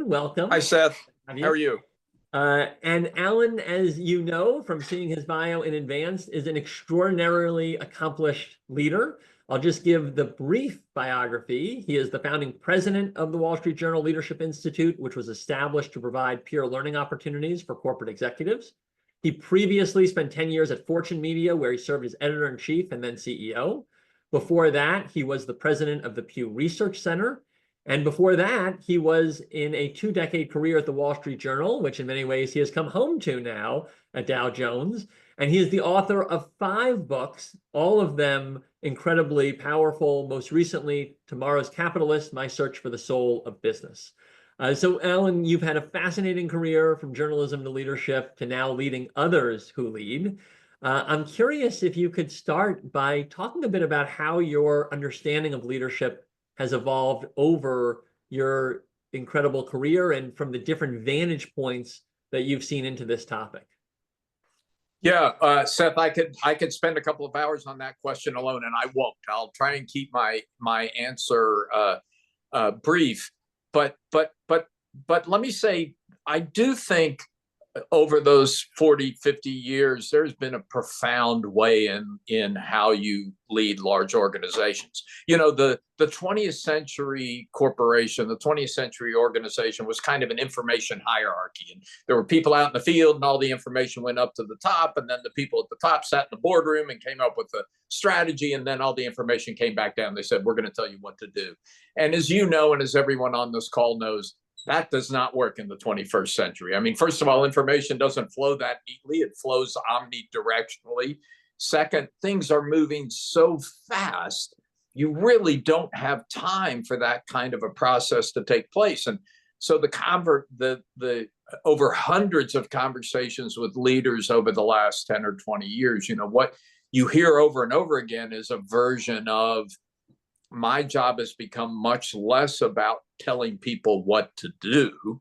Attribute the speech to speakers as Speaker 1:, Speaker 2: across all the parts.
Speaker 1: Alan, welcome.
Speaker 2: Hi, Seth.
Speaker 1: Have
Speaker 2: How are you?
Speaker 1: And Alan, as you know from seeing his bio in advance, is an extraordinarily accomplished leader. I'll just give the brief biography. He is the founding president of the Wall Street Journal Leadership Institute, which was established to provide peer learning opportunities for corporate executives. He previously spent 10 years at Fortune Media, where he served as editor-in-chief and then CEO. Before that, he was the president of the Pew Research Center. And before that, he was in a 2-decade career at the Wall Street Journal, which in many ways he has come home to now at Dow Jones. And he is the author of 5 books, all of them incredibly powerful. Most recently, Tomorrow's Capitalist, My Search for the Soul of Business. So Alan, you've had a fascinating career from journalism to leadership to now leading others who lead. I'm curious if you could start by talking a bit about how your understanding of leadership has evolved over your incredible career and from the different vantage points that you've seen into this topic.
Speaker 2: Yeah, Seth, I could spend a couple of hours on that question alone, and I won't. I'll try and keep my answer brief. But let me say, I do think over those 40, 50 years, there's been a profound way in how you lead large organizations. You know, the 20th century corporation, the 20th century organization was kind of an information hierarchy. And there were people out in the field and all the information went up to the top. And then the people at the top sat in the boardroom and came up with a strategy. And then all the information came back down. They said, we're going to tell you what to do. And as you know, and as everyone on this call knows, that does not work in the 21st century. I mean, first of all, information doesn't flow that neatly. It flows omnidirectionally. Second, things are moving so fast, you really don't have time for that kind of a process to take place. And so the over hundreds of conversations with leaders over the last 10 or 20 years, you know, what you hear over and over again is a version of, my job has become much less about telling people what to do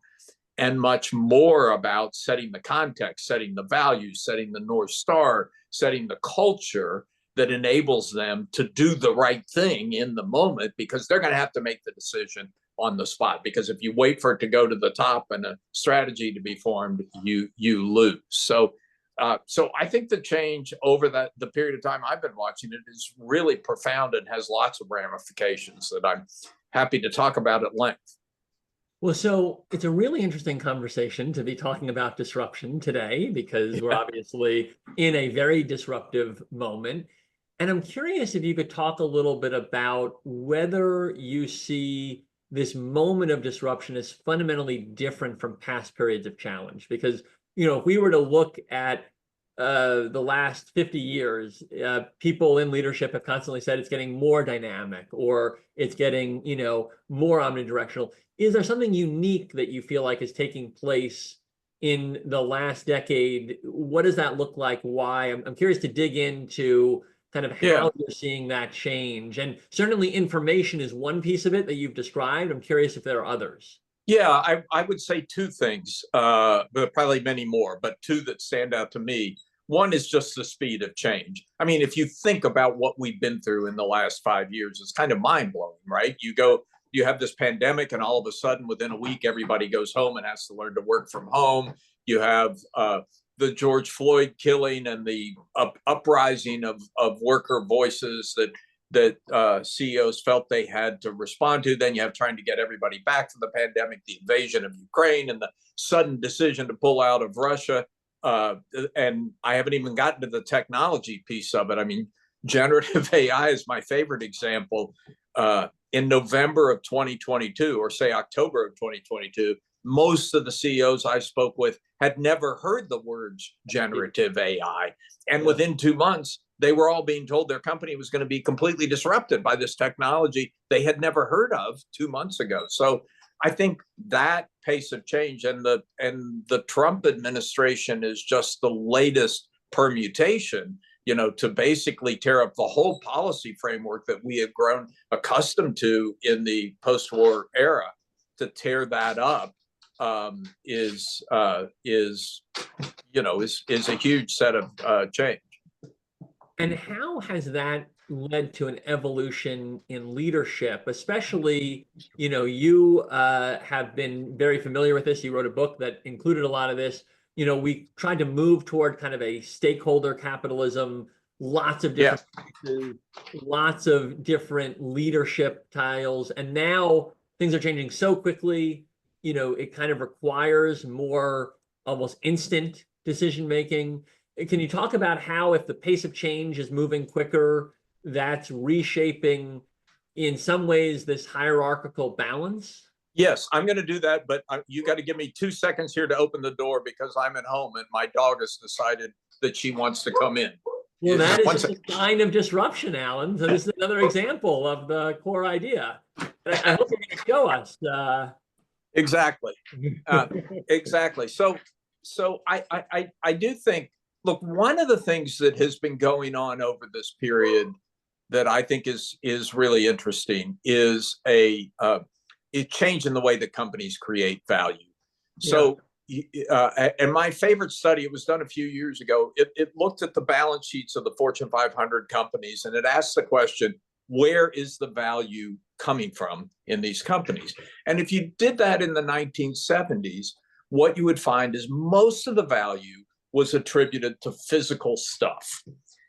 Speaker 2: and much more about setting the context, setting the values, setting the North Star, setting the culture that enables them to do the right thing in the moment, because they're going to have to make the decision on the spot. Because if you wait for it to go to the top and a strategy to be formed, you lose. So I think the change over the period of time I've been watching it is really profound and has lots of ramifications that I'm happy to talk about at length.
Speaker 1: Well, so it's a really interesting conversation to be talking about disruption today, because we're obviously in a very disruptive moment. And I'm curious if you could talk a little bit about whether you see this moment of disruption as fundamentally different from past periods of challenge. Because, you know, if we were to look at the last 50 years, people in leadership have constantly said it's getting more dynamic, or it's getting, you know, more omnidirectional. Is there something unique that you feel like is taking place in the last decade? What does that look like? Why? I'm curious to dig into kind of how you're seeing that change. And certainly information is one piece of it that you've described. I'm curious if there are others.
Speaker 2: Yeah, I would say 2 things, but probably many more, but 2 that stand out to me. One is just the speed of change. I mean, if you think about what we've been through in the last 5 years, it's kind of mind-blowing, right? You have this pandemic, and all of a sudden, within a week, everybody goes home and has to learn to work from home. You have the George Floyd killing and the uprising of worker voices that CEOs felt they had to respond to. Then you have trying to get everybody back from the pandemic, the invasion of Ukraine, and the sudden decision to pull out of Russia. And I haven't even gotten to the technology piece of it. I mean, generative AI is my favorite example. In November of 2022, or say October of 2022, most of the CEOs I spoke with had never heard the words generative AI. And within 2 months, they were all being told their company was going to be completely disrupted by this technology they had never heard of 2 months ago. So I think that pace of change, and the Trump administration is just the latest permutation, you know, to basically tear up the whole policy framework that we have grown accustomed to in the post-war era. To tear that up is a huge set of change.
Speaker 1: And how has that led to an evolution in leadership, especially, you have been very familiar with this. You wrote a book that included a lot of this. We tried to move toward kind of a stakeholder capitalism, lots of
Speaker 2: Yeah.
Speaker 1: different places, lots of different leadership styles. And now things are changing so quickly, it kind of requires more almost instant decision making. Can you talk about how, if the pace of change is moving quicker, that's reshaping, in some ways, this hierarchical balance?
Speaker 2: Yes, I'm going to do that, but you got to give me 2 seconds here to open the door because I'm at home and my dog has decided that she wants to come in.
Speaker 1: Well, that is
Speaker 2: One
Speaker 1: just a
Speaker 2: sec.
Speaker 1: sign of disruption, Alan. So this is another example of the core idea. I hope you're going to show us.
Speaker 2: Exactly. Exactly. So I do think, look, one of the things that has been going on over this period that I think is really interesting is a change in the way that companies create value. So, and my favorite study, it was done a few years ago, it looked at the balance sheets of the Fortune 500 companies, and it asked the question, where is the value coming from in these companies? And if you did that in the 1970s, what you would find is most of the value was attributed to physical stuff.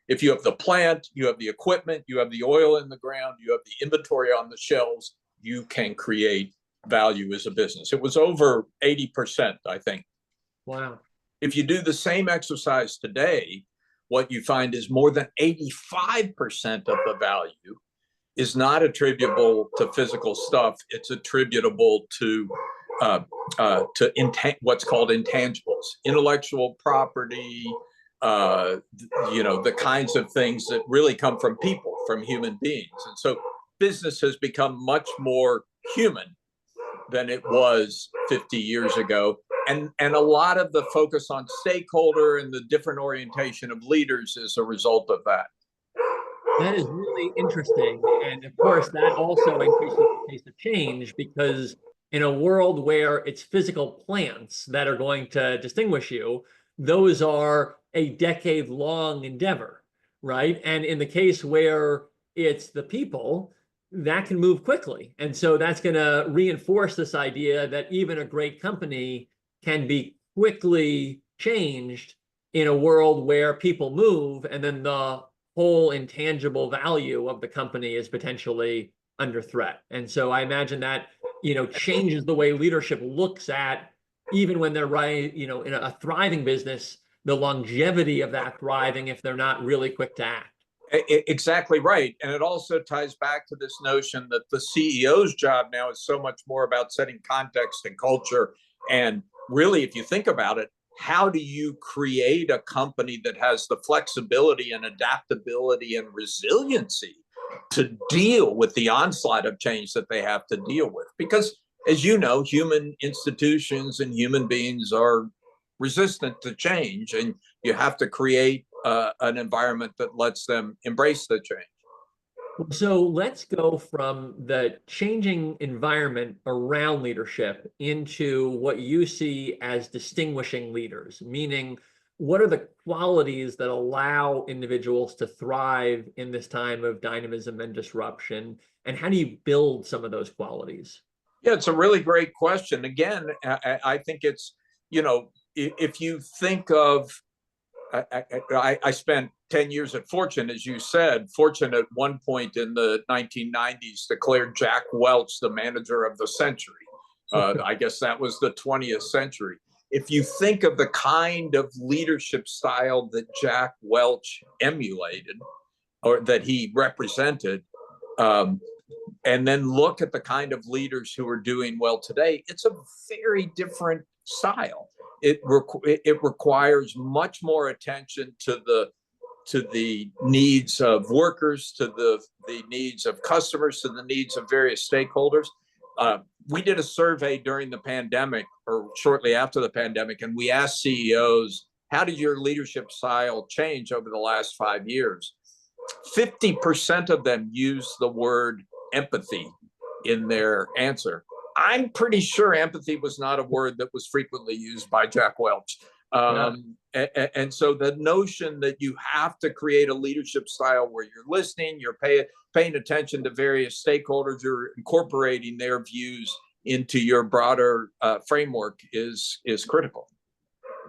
Speaker 2: If you have the plant, you have the equipment, you have the oil in the ground, you have the inventory on the shelves, you can create value as a business. It was over 80%, I think.
Speaker 1: Wow.
Speaker 2: If you do the same exercise today, what you find is more than 85% of the value is not attributable to physical stuff. It's attributable to what's called intangibles, intellectual property, the kinds of things that really come from people, from human beings. And so business has become much more human than it was 50 years ago. And a lot of the focus on stakeholder and the different orientation of leaders is a result of that.
Speaker 1: That is really interesting. And of course, that also increases the pace of change, because in a world where it's physical plants that are going to distinguish you, those are a decade-long endeavor, right? And in the case where it's the people, that can move quickly. And so that's going to reinforce this idea that even a great company can be quickly changed in a world where people move, and then the whole intangible value of the company is potentially under threat. And so I imagine that, changes the way leadership looks at, even when they're right, in a thriving business, the longevity of that thriving if they're not really quick to act.
Speaker 2: Exactly right. And it also ties back to this notion that the CEO's job now is so much more about setting context and culture. And really, if you think about it, how do you create a company that has the flexibility and adaptability and resiliency to deal with the onslaught of change that they have to deal with? Because, as you know, human institutions and human beings are resistant to change, and you have to create an environment that lets them embrace the change.
Speaker 1: So let's go from the changing environment around leadership into what you see as distinguishing leaders, meaning what are the qualities that allow individuals to thrive in this time of dynamism and disruption? And how do you build some of those qualities?
Speaker 2: Yeah, it's a really great question. Again, I think it's, if you think of, I spent 10 years at Fortune, as you said. Fortune at one point in the 1990s declared Jack Welch the manager of the century. I guess that was the 20th century. If you think of the kind of leadership style that Jack Welch emulated or that he represented, and then look at the kind of leaders who are doing well today, it's a very different style. It requires much more attention to the needs of workers, to the needs of customers, to the needs of various stakeholders. We did a survey during the pandemic or shortly after the pandemic, and we asked CEOs, how did your leadership style change over the last 5 years? 50% of them used the word empathy in their answer. I'm pretty sure empathy was not a word that was frequently used by Jack Welch. And so the notion that you have to create a leadership style where you're listening, you're paying attention to various stakeholders, you're incorporating their views into your broader framework is critical.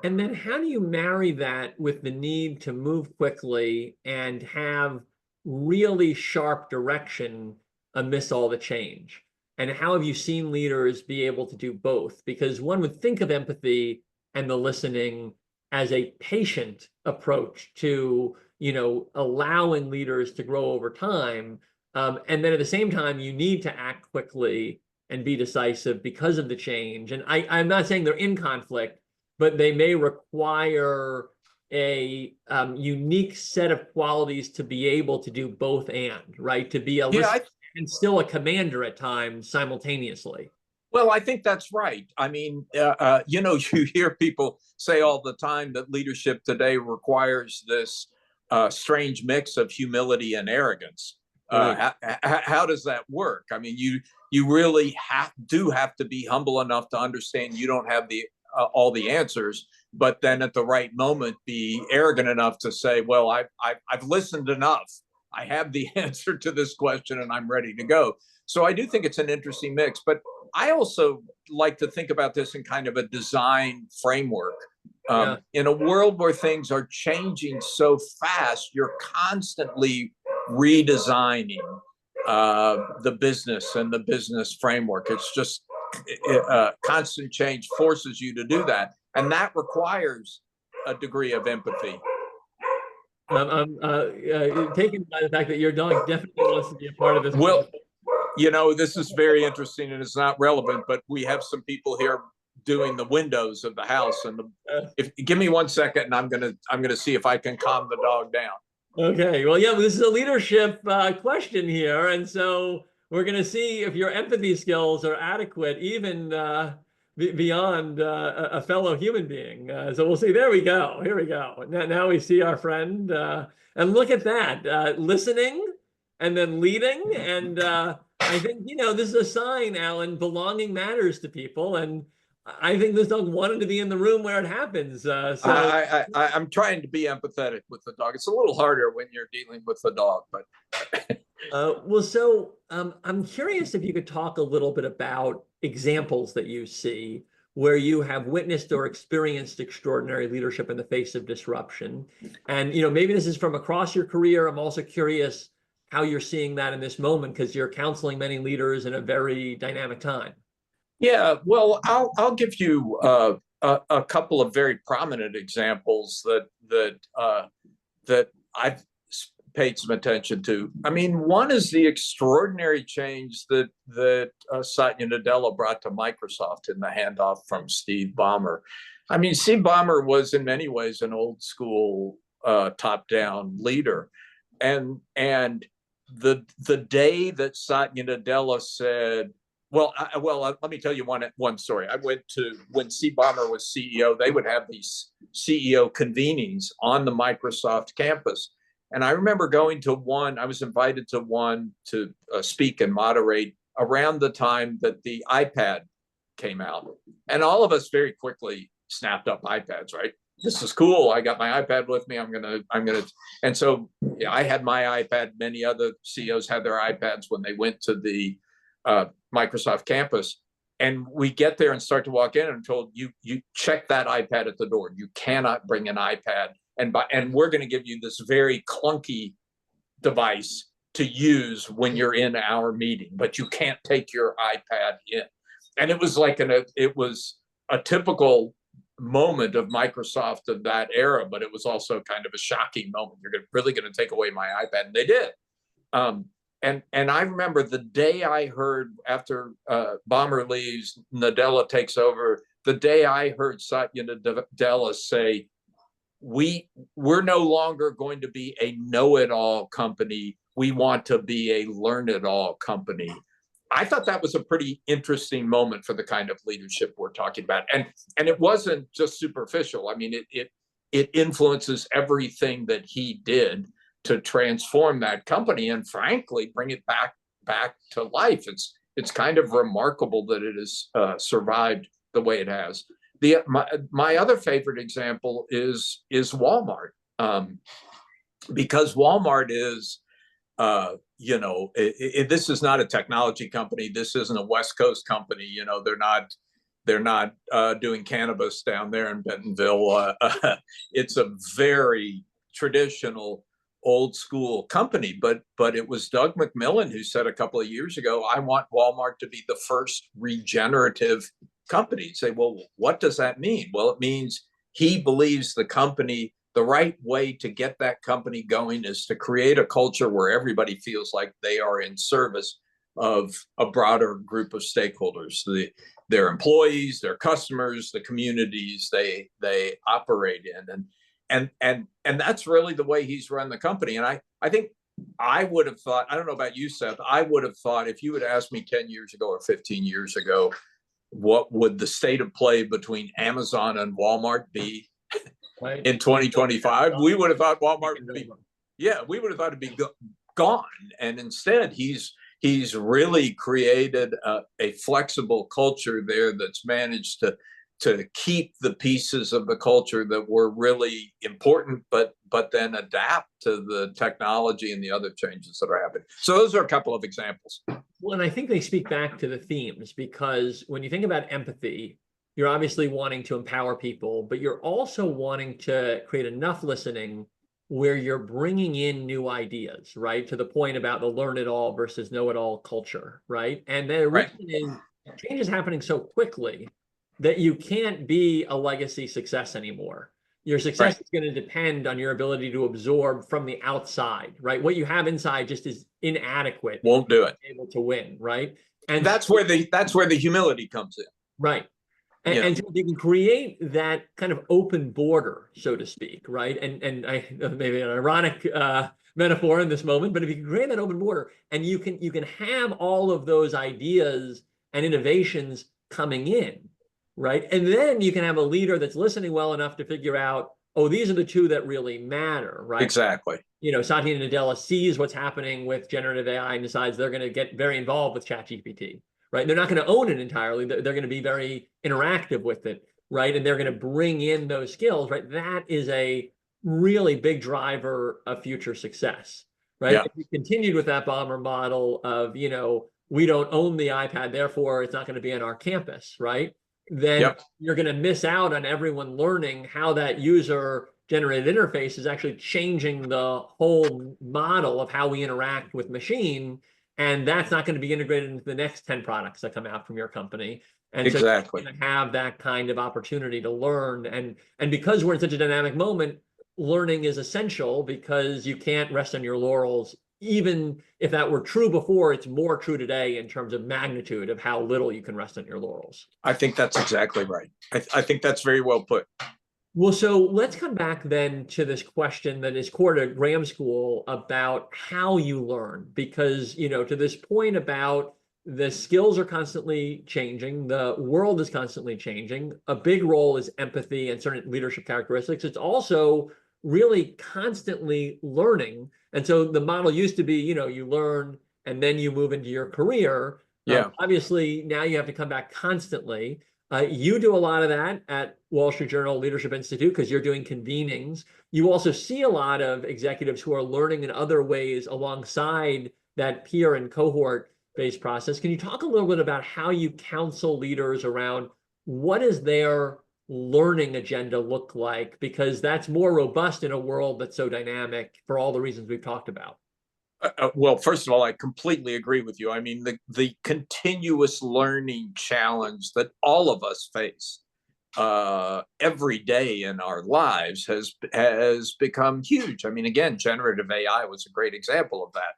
Speaker 1: And then how do you marry that with the need to move quickly and have really sharp direction amidst all the change? And how have you seen leaders be able to do both? Because one would think of empathy and the listening as a patient approach to, allowing leaders to grow over time. And then at the same time, you need to act quickly and be decisive because of the change. And I'm not saying they're in conflict, but they may require a unique set of qualities to be able to do both right? To be a listener and still a commander at times simultaneously.
Speaker 2: Well, I think that's right. I mean, you hear people say all the time that leadership today requires this strange mix of humility and arrogance.
Speaker 1: Right.
Speaker 2: How does that work? I mean, you really do have to be humble enough to understand you don't have all the answers, but then at the right moment be arrogant enough to say, well, I've listened enough. I have the answer to this question and I'm ready to go. So I do think it's an interesting mix, but I also like to think about this in kind of a design framework. In a world where things are changing so fast, you're constantly redesigning the business and the business framework. It's just constant change forces you to do that. And that requires a degree of empathy.
Speaker 1: I'm taken by the fact that your dog definitely wants to be a part of this.
Speaker 2: Well, this is very interesting and it's not relevant, but we have some people here doing the windows of the house. And give me 1 second and I'm gonna see if I can calm the dog down.
Speaker 1: Okay, well, yeah, this is a leadership question here. And so we're going to see if your empathy skills are adequate, even beyond a fellow human being. So we'll see. There we go. Here we go. Now we see our friend. And look at that. Listening and then leading. And I think, this is a sign, Alan, belonging matters to people. And I think this dog wanted to be in the room where it happens.
Speaker 2: I'm trying to be empathetic with the dog. It's a little harder when you're dealing with the dog, but.
Speaker 1: I'm curious if you could talk a little bit about examples that you see where you have witnessed or experienced extraordinary leadership in the face of disruption. And, maybe this is from across your career. I'm also curious how you're seeing that in this moment, because you're counseling many leaders in a very dynamic time.
Speaker 2: Yeah, well, I'll give you a couple of very prominent examples that I've paid some attention to. I mean, one is the extraordinary change that Satya Nadella brought to Microsoft in the handoff from Steve Ballmer. I mean, Steve Ballmer was in many ways an old school top-down leader, and the day that Satya Nadella said, well, let me tell you one story. I went to, when Steve Ballmer was CEO, they would have these CEO convenings on the Microsoft campus. And I remember going to one, I was invited to one to speak and moderate around the time that the iPad came out. And all of us very quickly snapped up iPads, right? This is cool. I got my iPad with me. I'm gonna. And so I had my iPad. Many other CEOs had their iPads when they went to the Microsoft campus. And we get there and start to walk in and told you check that iPad at the door. You cannot bring an iPad. And we're going to give you this very clunky device to use when you're in our meeting, but you can't take your iPad in. And it was like it was a typical moment of Microsoft of that era, but it was also kind of a shocking moment. You're really going to take away my iPad, and they did. And I remember the day I heard, after Ballmer leaves, Nadella takes over. The day I heard Satya Nadella say, we're no longer going to be a know-it-all company. We want to be a learn-it-all company. I thought that was a pretty interesting moment for the kind of leadership we're talking about. And it wasn't just superficial. I mean, it influences everything that he did to transform that company and frankly bring it back to life. It's kind of remarkable that it has survived the way it has. My other favorite example is Walmart, because Walmart is, this is not a technology company. This isn't a West Coast company. They're not doing cannabis down there in Bentonville. It's a very traditional, old school company. But it was Doug McMillon who said a couple of years ago, I want Walmart to be the first regenerative company. You say, well, what does that mean? Well, it means he believes the right way to get that company going is to create a culture where everybody feels like they are in service of a broader group of stakeholders, their employees, their customers, the communities they operate in. And that's really the way he's run the company. And I think I would have thought, I don't know about you, Seth, I would have thought if you had asked me 10 years ago or 15 years ago, what would the state of play between Amazon and Walmart be in 2025? We would have thought Walmart would be, we would have thought it'd be gone. And instead, he's really created a flexible culture there that's managed to keep the pieces of the culture that were really important, but then adapt to the technology and the other changes that are happening. So those are a couple of examples.
Speaker 1: Well, and I think they speak back to the themes, because when you think about empathy, you're obviously wanting to empower people, but you're also wanting to create enough listening where you're bringing in new ideas, right? To the point about the learn it all versus know it all culture, right? And the reason is change is happening so quickly that you can't be a legacy success anymore. Your success is going to depend on your ability to absorb from the outside, right? What you have inside just is inadequate.
Speaker 2: Won't do it.
Speaker 1: Able to win, right? And
Speaker 2: that's where the humility comes in.
Speaker 1: Right. And so you can create that kind of open border, so to speak, right? And I maybe an ironic metaphor in this moment, but if you can create that open border and you can have all of those ideas and innovations coming in, right? And then you can have a leader that's listening well enough to figure out, oh, these are the two that really matter, right?
Speaker 2: Exactly.
Speaker 1: Satya Nadella sees what's happening with generative AI and decides they're going to get very involved with ChatGPT. Right? They're not going to own it entirely. They're going to be very interactive with it, right? And they're going to bring in those skills, right? That is a really big driver of future success, right?
Speaker 2: Yeah.
Speaker 1: If you continued with that bomber model of, we don't own the iPad, therefore it's not going to be on our campus, right? Then you're going to miss out on everyone learning how that user-generated interface is actually changing the whole model of how we interact with machine. And that's not going to be integrated into the next 10 products that come out from your company. And so you're going to have that kind of opportunity to learn. And because we're in such a dynamic moment, learning is essential, because you can't rest on your laurels. Even if that were true before, it's more true today in terms of magnitude of how little you can rest on your laurels.
Speaker 2: I think that's exactly right. I think that's very well put.
Speaker 1: Well, so let's come back then to this question that is core to Graham School about how you learn, because, to this point about the skills are constantly changing, the world is constantly changing. A big role is empathy and certain leadership characteristics. It's also really constantly learning. And so the model used to be, you learn and then you move into your career. Obviously, now you have to come back constantly. You do a lot of that at Wall Street Journal Leadership Institute because you're doing convenings. You also see a lot of executives who are learning in other ways alongside that peer and cohort-based process. Can you talk a little bit about how you counsel leaders around what is their learning agenda look like? Because that's more robust in a world that's so dynamic for all the reasons we've talked about.
Speaker 2: Well, first of all, I completely agree with you. I mean, the continuous learning challenge that all of us face every day in our lives has become huge. I mean, again, generative AI was a great example of that.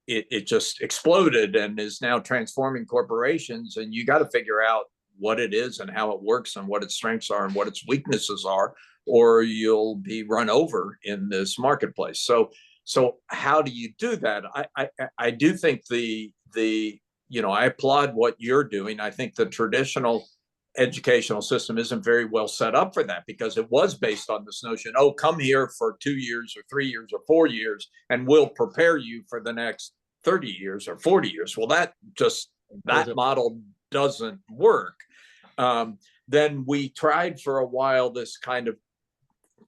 Speaker 2: It just exploded and is now transforming corporations, and you got to figure out what it is and how it works and what its strengths are and what its weaknesses are, or you'll be run over in this marketplace. So how do you do that? I do think I applaud what you're doing. I think the traditional educational system isn't very well set up for that, because it was based on this notion, oh, come here for 2 years or 3 years or 4 years, and we'll prepare you for the next 30 years or 40 years. Well, that model doesn't work. Then we tried for a while this kind of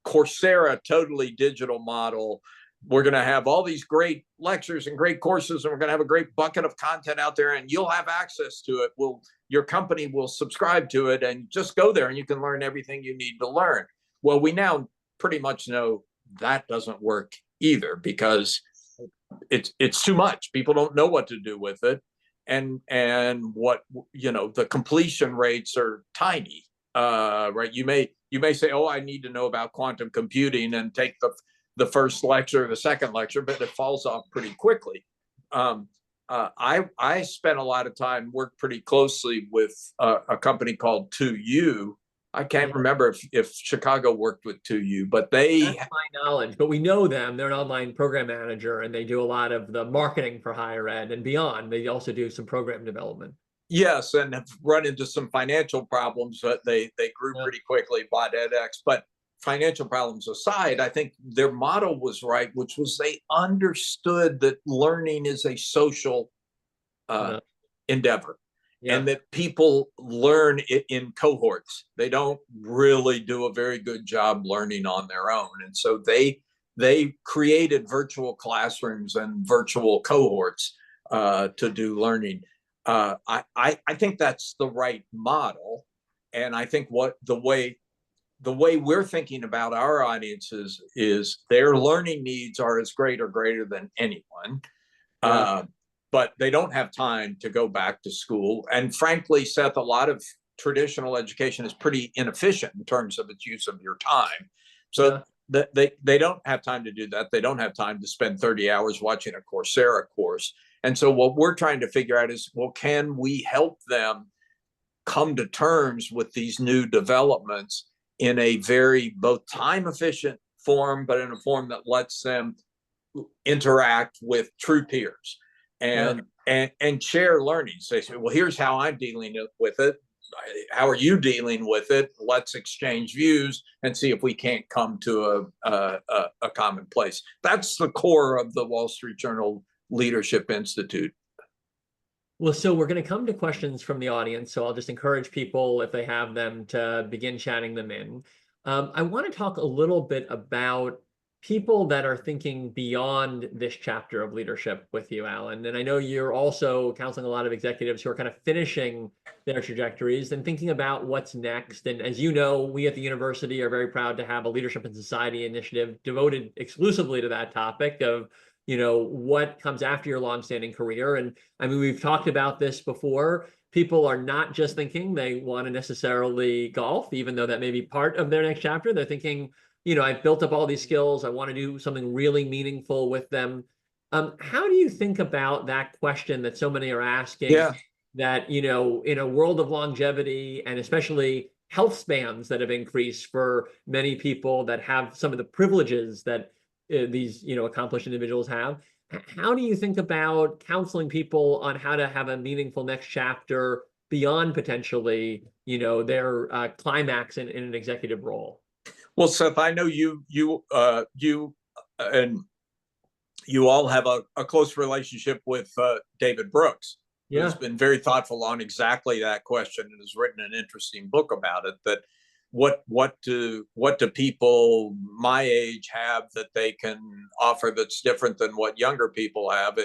Speaker 2: Coursera totally digital model. We're going to have all these great lectures and great courses, and we're going to have a great bucket of content out there, and you'll have access to it. Your company will subscribe to it, and just go there and you can learn everything you need to learn. Well, we now pretty much know that doesn't work either, because it's too much. People don't know what to do with it. And what, the completion rates are tiny, right? You may say, oh, I need to know about quantum computing, and take the first lecture, the second lecture, but it falls off pretty quickly. I spent a lot of time, worked pretty closely with a company called 2U. I can't remember if Chicago worked with 2U, but
Speaker 1: that's my knowledge. But we know them. They're an online program manager, and they do a lot of the marketing for higher ed and beyond. They also do some program development.
Speaker 2: Yes, and have run into some financial problems, but they grew pretty quickly, bought edX. But financial problems aside, I think their model was right, which was they understood that learning is a social endeavor, and that people learn it in cohorts. They don't really do a very good job learning on their own. And so they created virtual classrooms and virtual cohorts to do learning. I think that's the right model. And I think the way we're thinking about our audiences is their learning needs are as great or greater than anyone. But they don't have time to go back to school. And frankly, Seth, a lot of traditional education is pretty inefficient in terms of its use of your time. So they don't have time to do that. They don't have time to spend 30 hours watching a Coursera course. And so what we're trying to figure out is, well, can we help them come to terms with these new developments in a very both time efficient form, but in a form that lets them interact with true peers and share learnings. They say, well, here's how I'm dealing with it. How are you dealing with it? Let's exchange views and see if we can't come to a common place. That's the core of the Wall Street Journal Leadership Institute.
Speaker 1: Well, so we're going to come to questions from the audience. So I'll just encourage people, if they have them, to begin chatting them in. I want to talk a little bit about people that are thinking beyond this chapter of leadership with you, Alan. And I know you're also counseling a lot of executives who are kind of finishing their trajectories and thinking about what's next. And as you know, we at the university are very proud to have a Leadership in Society initiative devoted exclusively to that topic of, what comes after your longstanding career. And I mean, we've talked about this before. People are not just thinking they want to necessarily golf, even though that may be part of their next chapter. They're thinking, I've built up all these skills. I want to do something really meaningful with them. How do you think about that question that so many are asking? That, in a world of longevity and especially health spans that have increased for many people that have some of the privileges that these, accomplished individuals have. How do you think about counseling people on how to have a meaningful next chapter beyond potentially, their climax in an executive role?
Speaker 2: Well, Seth, I know you and you all have a close relationship with David Brooks, who's been very thoughtful on exactly that question and has written an interesting book about it. That what do people my age have that they can offer that's different than what younger people have?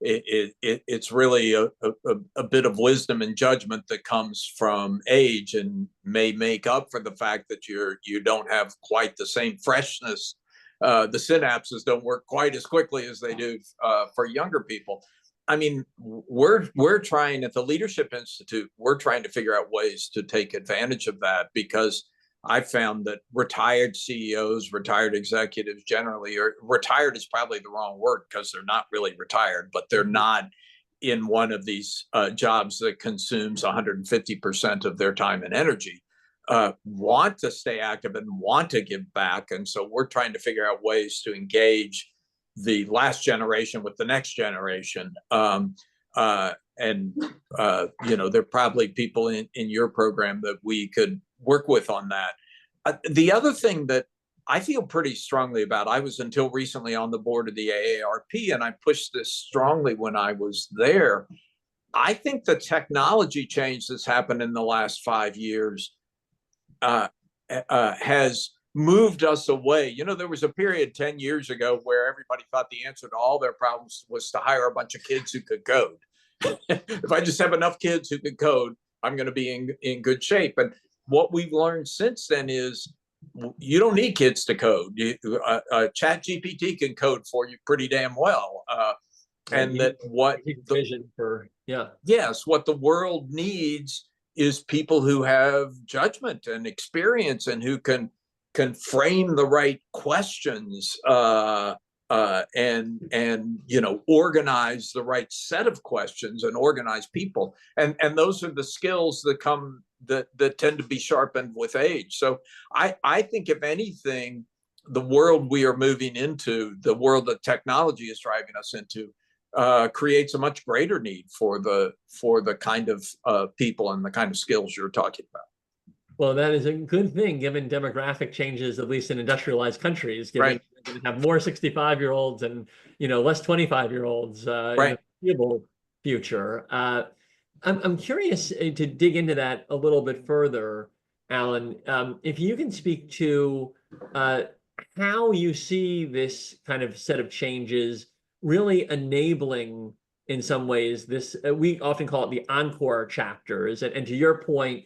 Speaker 2: It's really a bit of wisdom and judgment that comes from age and may make up for the fact that you don't have quite the same freshness. The synapses don't work quite as quickly as they do for younger people. I mean, we're trying at the Leadership Institute, we're trying to figure out ways to take advantage of that, because I found that retired CEOs, retired executives generally, or retired is probably the wrong word because they're not really retired, but they're not in one of these jobs that consumes 150% of their time and energy, want to stay active and want to give back. And so we're trying to figure out ways to engage the last generation with the next generation. There are probably people in your program that we could work with on that. The other thing that I feel pretty strongly about, I was until recently on the board of the AARP, and I pushed this strongly when I was there. I think the technology change that's happened in the last 5 years has moved us away. You know, there was a period 10 years ago where everybody thought the answer to all their problems was to hire a bunch of kids who could code. If I just have enough kids who can code, I'm going to be in good shape. And what we've learned since then is you don't need kids to code. ChatGPT can code for you pretty damn well. And that what
Speaker 1: vision for, yeah.
Speaker 2: Yes, what the world needs is people who have judgment and experience and who can frame the right questions and you know, organize the right set of questions and organize people. And those are the skills that come that tend to be sharpened with age. So I think if anything, the world we are moving into, the world that technology is driving us into, creates a much greater need for the kind of people and the kind of skills you're talking about.
Speaker 1: Well, that is a good thing given demographic changes, at least in industrialized countries, given
Speaker 2: Right.
Speaker 1: we're going to have more 65-year-olds and, you know, less 25-year-olds in the
Speaker 2: Right.
Speaker 1: foreseeable future. I'm curious to dig into that a little bit further, Alan. If you can speak to how you see this kind of set of changes really enabling, in some ways, this, we often call it the encore chapters. And to your point,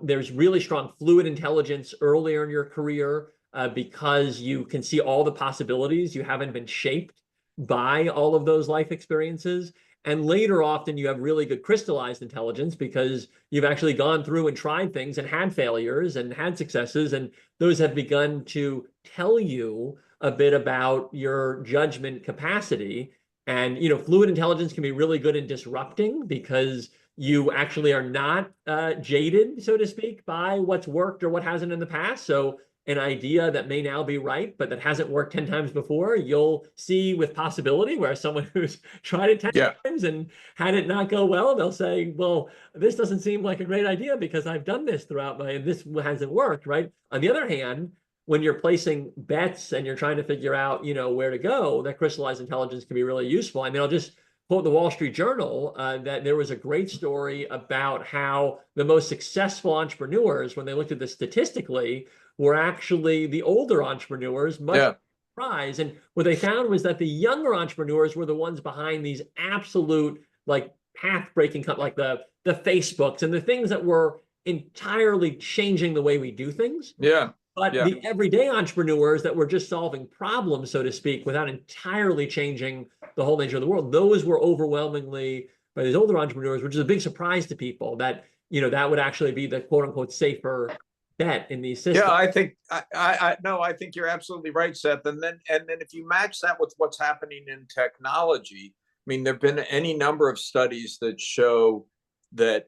Speaker 1: there's really strong fluid intelligence earlier in your career because you can see all the possibilities. You haven't been shaped by all of those life experiences. And later, often you have really good crystallized intelligence because you've actually gone through and tried things and had failures and had successes. And those have begun to tell you a bit about your judgment capacity. And, you know, fluid intelligence can be really good in disrupting because you actually are not jaded, so to speak, by what's worked or what hasn't in the past. So an idea that may now be right, but that hasn't worked 10 times before, you'll see with possibility, where someone who's tried it 10 times and had it not go well, they'll say, well, this doesn't seem like a great idea because I've done this throughout and this hasn't worked, right? On the other hand, when you're placing bets and you're trying to figure out, you know, where to go, that crystallized intelligence can be really useful. I mean, I'll just quote the Wall Street Journal that there was a great story about how the most successful entrepreneurs, when they looked at this statistically, were actually the older entrepreneurs, much surprised. And what they found was that the younger entrepreneurs were the ones behind these absolute, like, path-breaking, like the Facebooks and the things that were entirely changing the way we do things. But the everyday entrepreneurs that were just solving problems, so to speak, without entirely changing the whole nature of the world, those were overwhelmingly by these older entrepreneurs, which is a big surprise to people that, you know, that would actually be the quote unquote safer bet in these systems.
Speaker 2: Yeah, I think I think you're absolutely right, Seth. And then if you match that with what's happening in technology, I mean, there have been any number of studies that show that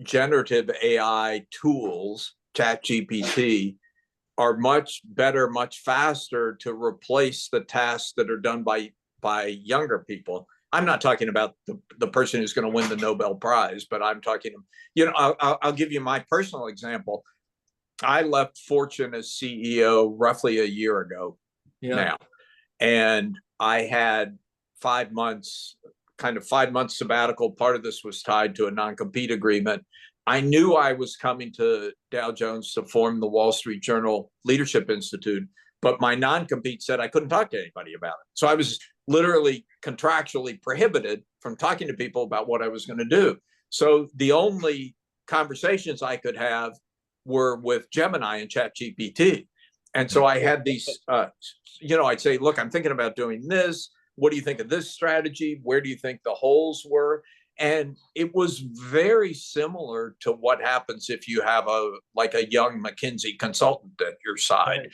Speaker 2: generative AI tools, ChatGPT, are much better, much faster to replace the tasks that are done by younger people. I'm not talking about the person who's going to win the Nobel Prize, but I'm talking, you know, I'll give you my personal example. I left Fortune as CEO roughly a year ago now, and I had 5 months, kind of 5 months sabbatical. Part of this was tied to a non-compete agreement. I knew I was coming to Dow Jones to form the Wall Street Journal Leadership Institute, but my non-compete said I couldn't talk to anybody about it. So I was literally contractually prohibited from talking to people about what I was going to do. So the only conversations I could have were with Gemini and ChatGPT. And so I had these, you know, I'd say, look, I'm thinking about doing this. What do you think of this strategy? Where do you think the holes were? And it was very similar to what happens if you have a young McKinsey consultant at your side.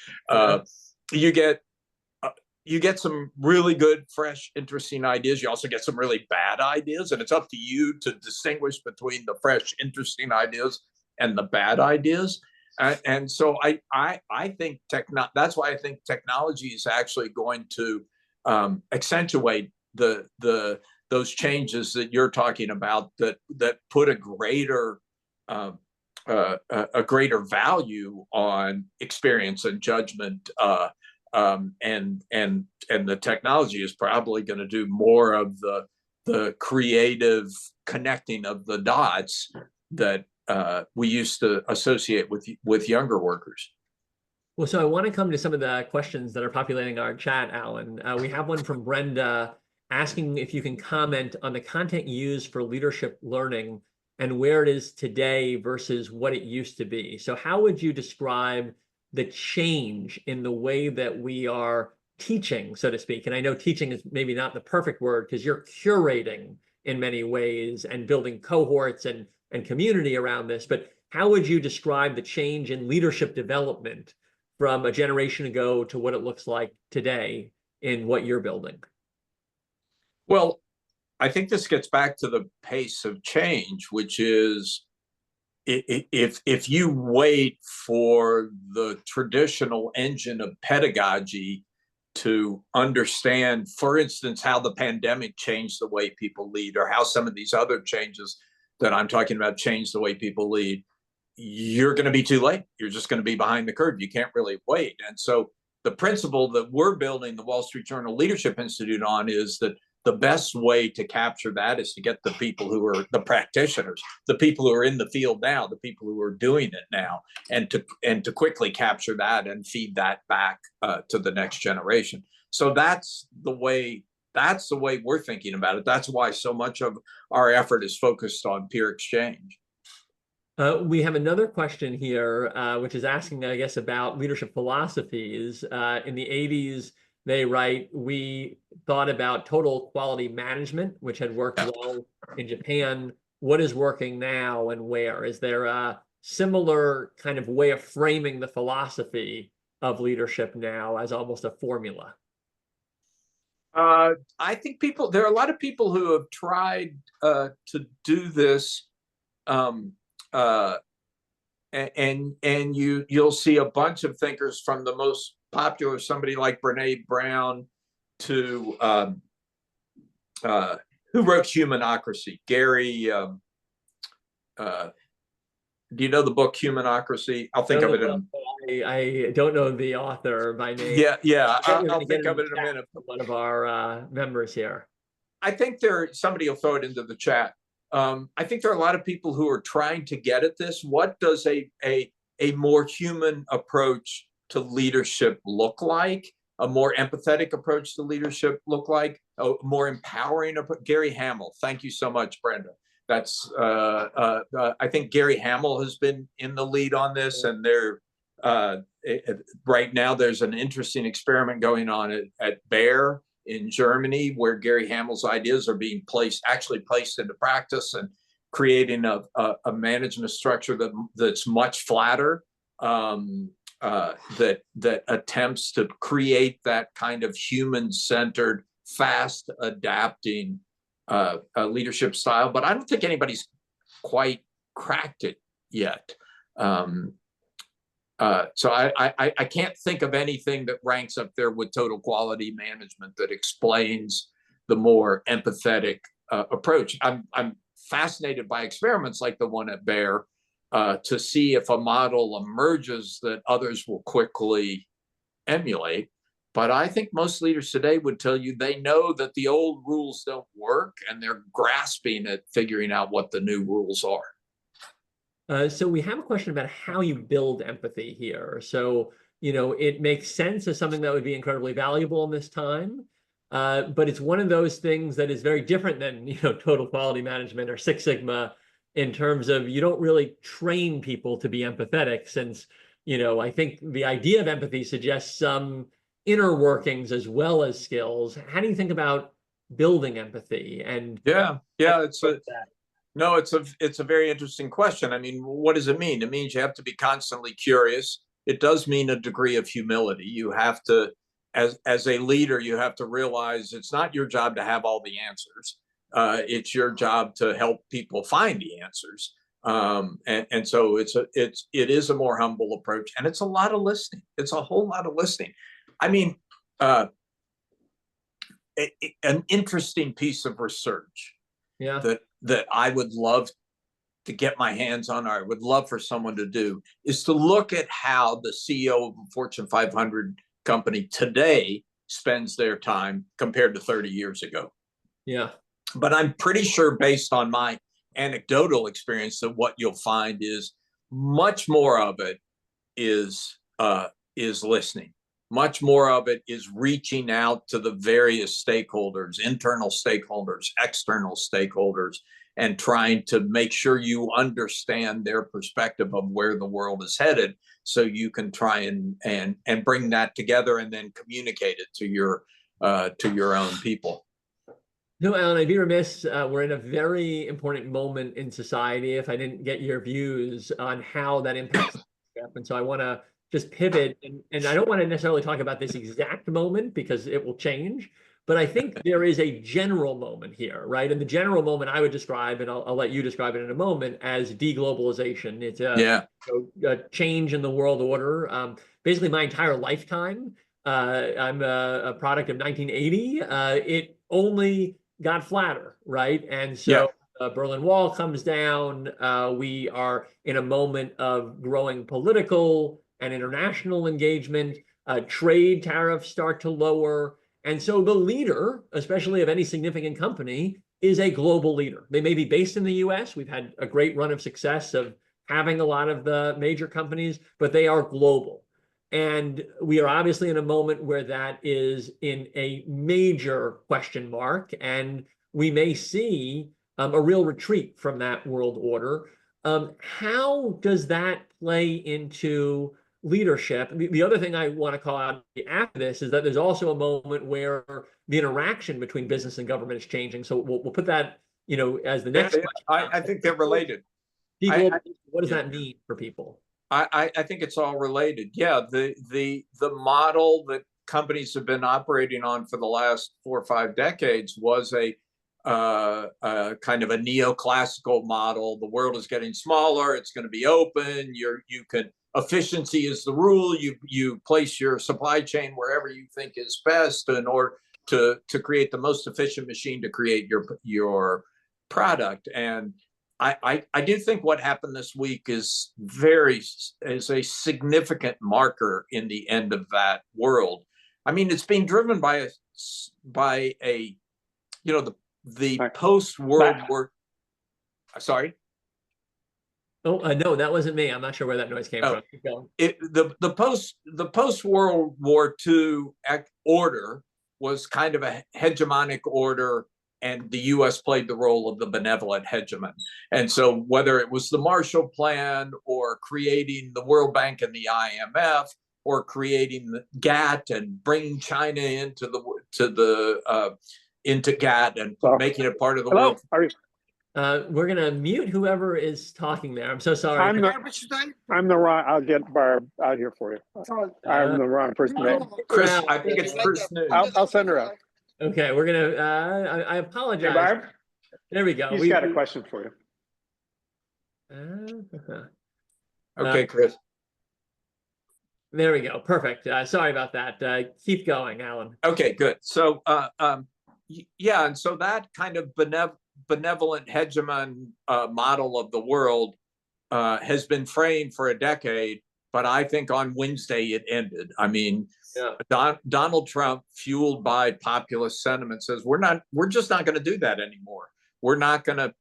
Speaker 2: You get some really good, fresh, interesting ideas. You also get some really bad ideas, and it's up to you to distinguish between the fresh, interesting ideas and the bad ideas. And so I think that's why I think technology is actually going to accentuate those changes that you're talking about, that put a greater value on experience and judgment, and the technology is probably going to do more of the the creative connecting of the dots that we used to associate with younger workers.
Speaker 1: Well, so I want to come to some of the questions that are populating our chat, Alan. We have one from Brenda asking if you can comment on the content used for leadership learning and where it is today versus what it used to be. So how would you describe the change in the way that we are teaching, so to speak? And I know teaching is maybe not the perfect word because you're curating in many ways and building cohorts and community around this, but how would you describe the change in leadership development from a generation ago to what it looks like today in what you're building?
Speaker 2: Well, I think this gets back to the pace of change, which is if you wait for the traditional engine of pedagogy to understand, for instance, how the pandemic changed the way people lead, or how some of these other changes that I'm talking about change the way people lead, you're going to be too late. You're just going to be behind the curve. You can't really wait. And so the principle that we're building the Wall Street Journal Leadership Institute on is that the best way to capture that is to get the people who are the practitioners, the people who are in the field now, the people who are doing it now, and to quickly capture that and feed that back to the next generation. So that's the way we're thinking about it. That's why so much of our effort is focused on peer exchange.
Speaker 1: We have another question here, which is asking, I guess, about leadership philosophies. In the 80s, they write, we thought about total quality management, which had worked well in Japan. What is working now and where? Is there a similar kind of way of framing the philosophy of leadership now as almost a formula?
Speaker 2: I think there are a lot of people who have tried to do this. And you'll see a bunch of thinkers, from the most popular, somebody like Brene Brown, to who wrote Humanocracy? Gary, do you know the book Humanocracy? I'll think of it in
Speaker 1: I don't know the author by name.
Speaker 2: Yeah. I'll think of it in a minute.
Speaker 1: One of our members here.
Speaker 2: I think somebody will throw it into the chat. I think there are a lot of people who are trying to get at this. What does a more human approach to leadership look like? A more empathetic approach to leadership look like? A more empowering approach? Gary Hamel, thank you so much, Brenda. That's I think Gary Hamel has been in the lead on this, and right now there's an interesting experiment going on at Bayer in Germany, where Gary Hamel's ideas are being placed into practice, and creating a management structure that's much flatter, that attempts to create that kind of human-centered, fast adapting leadership style. But I don't think anybody's quite cracked it yet. So I can't think of anything that ranks up there with total quality management that explains the more empathetic approach. I'm fascinated by experiments like the one at Bayer to see if a model emerges that others will quickly emulate. But I think most leaders today would tell you they know that the old rules don't work, and they're grasping at figuring out what the new rules are.
Speaker 1: So we have a question about how you build empathy here. So, it makes sense as something that would be incredibly valuable in this time, but it's one of those things that is very different than, total quality management or Six Sigma, in terms of you don't really train people to be empathetic, since, I think the idea of empathy suggests some inner workings as well as skills. How do you think about building empathy? And
Speaker 2: it's a very interesting question. I mean, what does it mean? It means you have to be constantly curious. It does mean a degree of humility. You have to, as a leader, you have to realize it's not your job to have all the answers. It's your job to help people find the answers. And so it is a more humble approach, and it's a lot of listening. It's a whole lot of listening. I mean, an interesting piece of research that I would love to get my hands on, or I would love for someone to do, is to look at how the CEO of a Fortune 500 company today spends their time compared to 30 years ago.
Speaker 1: Yeah.
Speaker 2: But I'm pretty sure, based on my anecdotal experience, that what you'll find is much more of it is listening. Much more of it is reaching out to the various stakeholders, internal stakeholders, external stakeholders, and trying to make sure you understand their perspective of where the world is headed, so you can try and bring that together and then communicate it to your own people.
Speaker 1: No, Alan, I'd be remiss. We're in a very important moment in society if I didn't get your views on how that impacts leadership. And so I want to just pivot, and I don't want to necessarily talk about this exact moment because it will change, but I think there is a general moment here, right? And the general moment I would describe, and I'll let you describe it in a moment, as deglobalization. It's a change in the world order. Basically, my entire lifetime, I'm a product of 1980. It only got flatter, right? And so Berlin Wall comes down. We are in a moment of growing political and international engagement. Trade tariffs start to lower. And so the leader, especially of any significant company, is a global leader. They may be based in the US. We've had a great run of success of having a lot of the major companies, but they are global. And we are obviously in a moment where that is in a major question mark, and we may see a real retreat from that world order. How does that play into leadership? The other thing I want to call out after this is that there's also a moment where the interaction between business and government is changing. So we'll put that, as the next question.
Speaker 2: I think they're related.
Speaker 1: What does that mean for people?
Speaker 2: I think it's all related. Yeah, the model that companies have been operating on for the last 4 or 5 decades was a kind of a neoclassical model. The world is getting smaller. It's going to be open. Efficiency is the rule. You place your supply chain wherever you think is best in order to create the most efficient machine to create your product. And I do think what happened this week is a significant marker in the end of that world. I mean, it's being driven by the post-World War. Sorry.
Speaker 1: Oh, no, that wasn't me. I'm not sure where that noise came from. Keep going.
Speaker 2: The post-World War II order was kind of a hegemonic order, and the U.S. played the role of the benevolent hegemon. And so whether it was the Marshall Plan or creating the World Bank and the IMF or creating the GATT and bringing China into GATT and making it part of the world.
Speaker 1: We're going to mute whoever is talking there. I'm so sorry.
Speaker 3: I'm the wrong. I'll get Barb out here for you. I'm the wrong person.
Speaker 2: Chris, I think it's Chris News.
Speaker 3: I'll send her out.
Speaker 1: Okay, we're going to, I apologize.
Speaker 3: Hey, Barb?
Speaker 1: There we go.
Speaker 3: He's got a question for
Speaker 1: you.
Speaker 2: Okay, Chris.
Speaker 1: There we go. Perfect. Sorry about that. Keep going, Alan.
Speaker 2: Okay, good. So, yeah, and so that kind of benevolent hegemon model of the world has been framed for a decade, but I think on Wednesday it ended. I mean, Donald Trump, fueled by populist sentiment, says we're just not going to do that anymore. We're not going to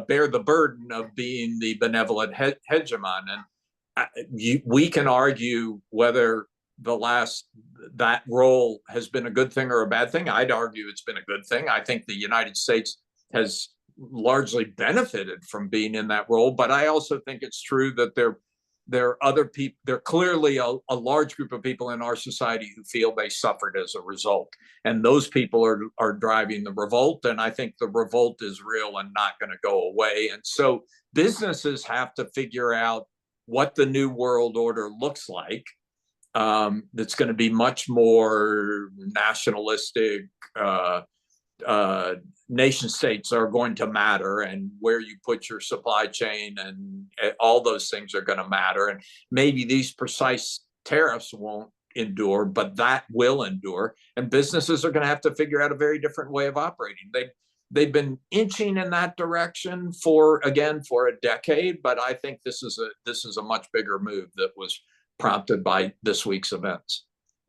Speaker 2: bear the burden of being the benevolent hegemon. And we can argue whether that role has been a good thing or a bad thing. I'd argue it's been a good thing. I think the United States has largely benefited from being in that role, but I also think it's true that there are other people. There are clearly a large group of people in our society who feel they suffered as a result, and those people are driving the revolt. And I think the revolt is real and not going to go away. And so businesses have to figure out what the new world order looks like. That's going to be much more nationalistic. Nation states are going to matter, and where you put your supply chain and all those things are going to matter. And maybe these precise tariffs won't endure, but that will endure. And businesses are going to have to figure out a very different way of operating. They've been inching in that direction for a decade, but I think this is a much bigger move that was prompted by this week's events.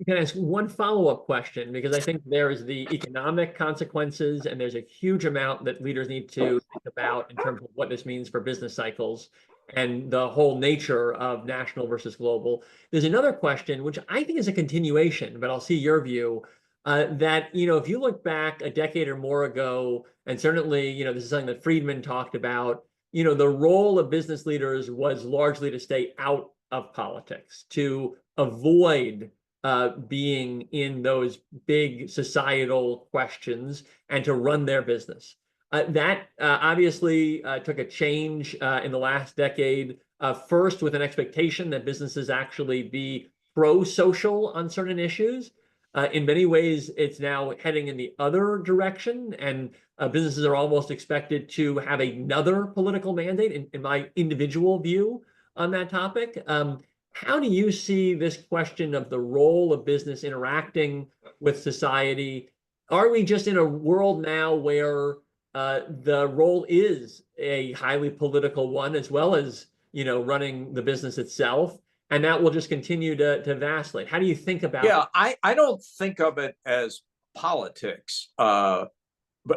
Speaker 1: can I ask one follow-up question? Because I think there is the economic consequences, and there's a huge amount that leaders need to think about in terms of what this means for business cycles and the whole nature of national versus global. There's another question, which I think is a continuation, but I'll see your view, that, if you look back a decade or more ago, and certainly, this is something that Friedman talked about, the role of business leaders was largely to stay out of politics, to avoid being in those big societal questions and to run their business. That obviously took a change in the last decade, first with an expectation that businesses actually be pro-social on certain issues. In many ways, it's now heading in the other direction, and businesses are almost expected to have another political mandate, in my individual view, on that topic. How do you see this question of the role of business interacting with society? Are we just in a world now where the role is a highly political one, as well as, running the business itself, and that will just continue to vacillate? How do you think about
Speaker 2: Yeah, I don't think of it as politics. But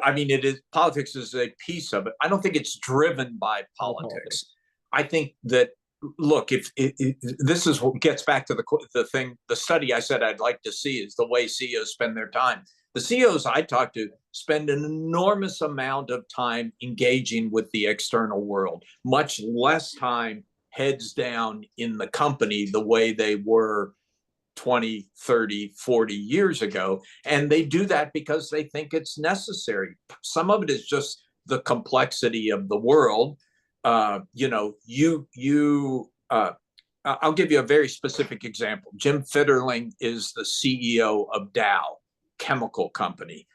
Speaker 2: I mean, politics is a piece of it. I don't think it's driven by politics. I think that, look, if this is what gets back to the study I said I'd like to see is the way CEOs spend their time. The CEOs I talk to spend an enormous amount of time engaging with the external world, much less time heads down in the company the way they were 20, 30, 40 years ago. And they do that because they think it's necessary. Some of it is just the complexity of the world. I'll give you a very specific example. Jim Fitterling is the CEO of Dow Chemical Company.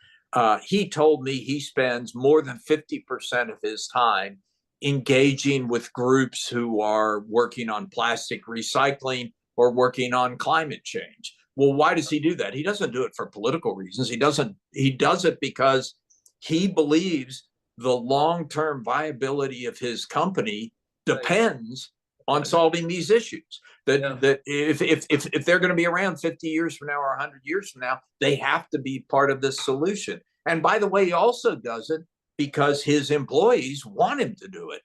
Speaker 2: He told me he spends more than 50% of his time engaging with groups who are working on plastic recycling or working on climate change. Well, why does he do that? He doesn't do it for political reasons. He does it because he believes the long-term viability of his company depends on solving these issues. That if they're going to be around 50 years from now or 100 years from now, they have to be part of this solution. And by the way, he also does it because his employees want him to do it.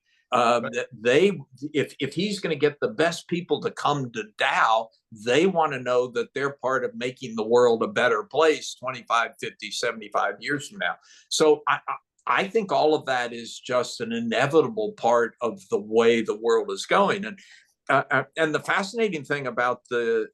Speaker 2: If he's going to get the best people to come to Dow, they want to know that they're part of making the world a better place 25, 50, 75 years from now. So I think all of that is just an inevitable part of the way the world is going. And the fascinating thing about the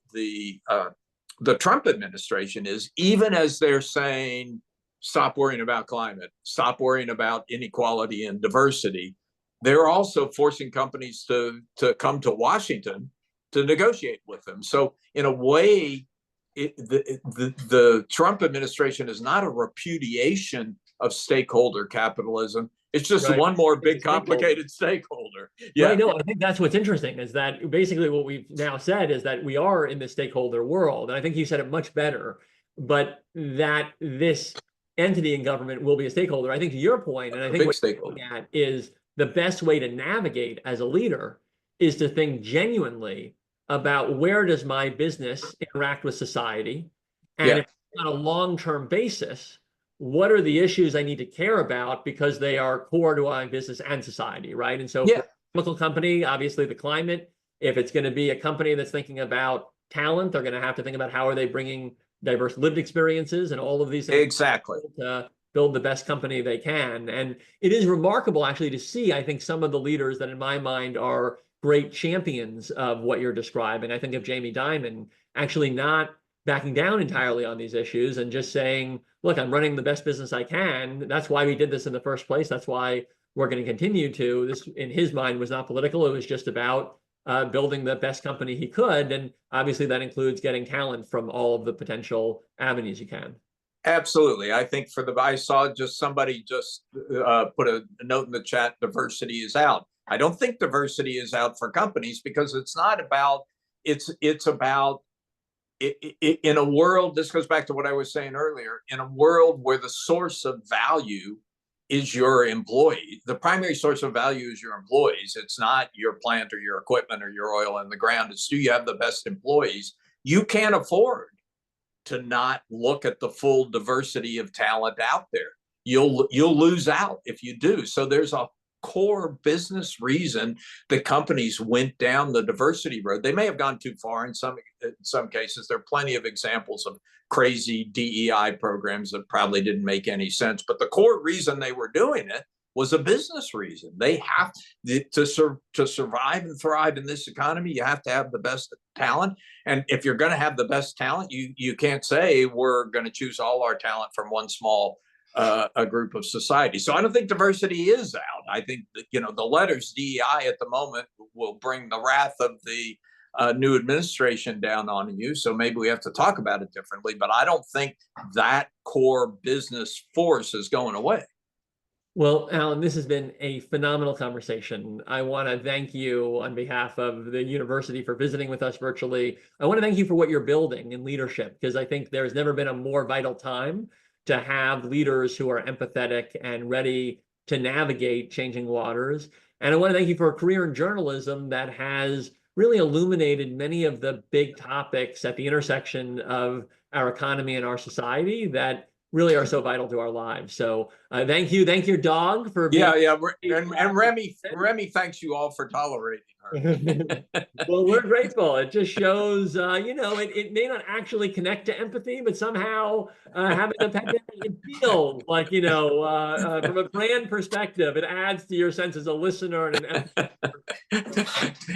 Speaker 2: Trump administration is, even as they're saying, stop worrying about climate, stop worrying about inequality and diversity, they're also forcing companies to come to Washington to negotiate with them. So in a way, the Trump administration is not a repudiation of stakeholder capitalism. It's just one more big, complicated stakeholder. Yeah.
Speaker 1: Right. No, I think that's what's interesting, is that basically what we've now said is that we are in the stakeholder world. And I think you said it much better, but that this entity in government will be a stakeholder. I think to your point, and I think what you're looking at is the best way to navigate as a leader is to think genuinely about, where does my business interact with society? And if on a long-term basis, what are the issues I need to care about because they are core to my business and society, right? And so for a chemical company, obviously the climate. If it's going to be a company that's thinking about talent, they're going to have to think about how are they bringing diverse lived experiences and all of these things to build the best company they can. And it is remarkable actually to see, I think, some of the leaders that in my mind are great champions of what you're describing. I think of Jamie Dimon actually not backing down entirely on these issues and just saying, look, I'm running the best business I can. That's why we did this in the first place. That's why we're going to continue to. This, in his mind, was not political. It was just about building the best company he could. And obviously that includes getting talent from all of the potential avenues you can.
Speaker 2: Absolutely. I think I saw somebody put a note in the chat, diversity is out. I don't think diversity is out for companies, because it's not about, it's about, in a world, this goes back to what I was saying earlier, in a world where the source of value is your employee, the primary source of value is your employees. It's not your plant or your equipment or your oil in the ground. It's, do you have the best employees? You can't afford to not look at the full diversity of talent out there. You'll lose out if you do. So there's a core business reason that companies went down the diversity road. They may have gone too far in some cases. There are plenty of examples of crazy DEI programs that probably didn't make any sense. But the core reason they were doing it was a business reason. They have to survive and thrive in this economy. You have to have the best talent. And if you're going to have the best talent, you can't say we're going to choose all our talent from one small a group of society. So I don't think diversity is out. I think that, the letters DEI at the moment will bring the wrath of the new administration down on you. So maybe we have to talk about it differently. But I don't think that core business force is going away.
Speaker 1: Well, Alan, this has been a phenomenal conversation. I want to thank you on behalf of the university for visiting with us virtually. I want to thank you for what you're building in leadership, because I think there's never been a more vital time to have leaders who are empathetic and ready to navigate changing waters. And I want to thank you for a career in journalism that has really illuminated many of the big topics at the intersection of our economy and our society that really are so vital to our lives. So thank you. Thank your dog for being.
Speaker 2: Yeah. And Remy thanks you all for tolerating her.
Speaker 1: Well, we're grateful. It just shows, it may not actually connect to empathy, but somehow having a pet, it feels like, from a brand perspective, it adds to your sense as a listener and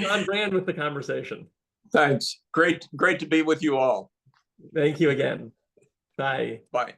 Speaker 1: on brand with the conversation.
Speaker 2: Thanks. Great to be with you all.
Speaker 1: Thank you again. Bye.
Speaker 2: Bye.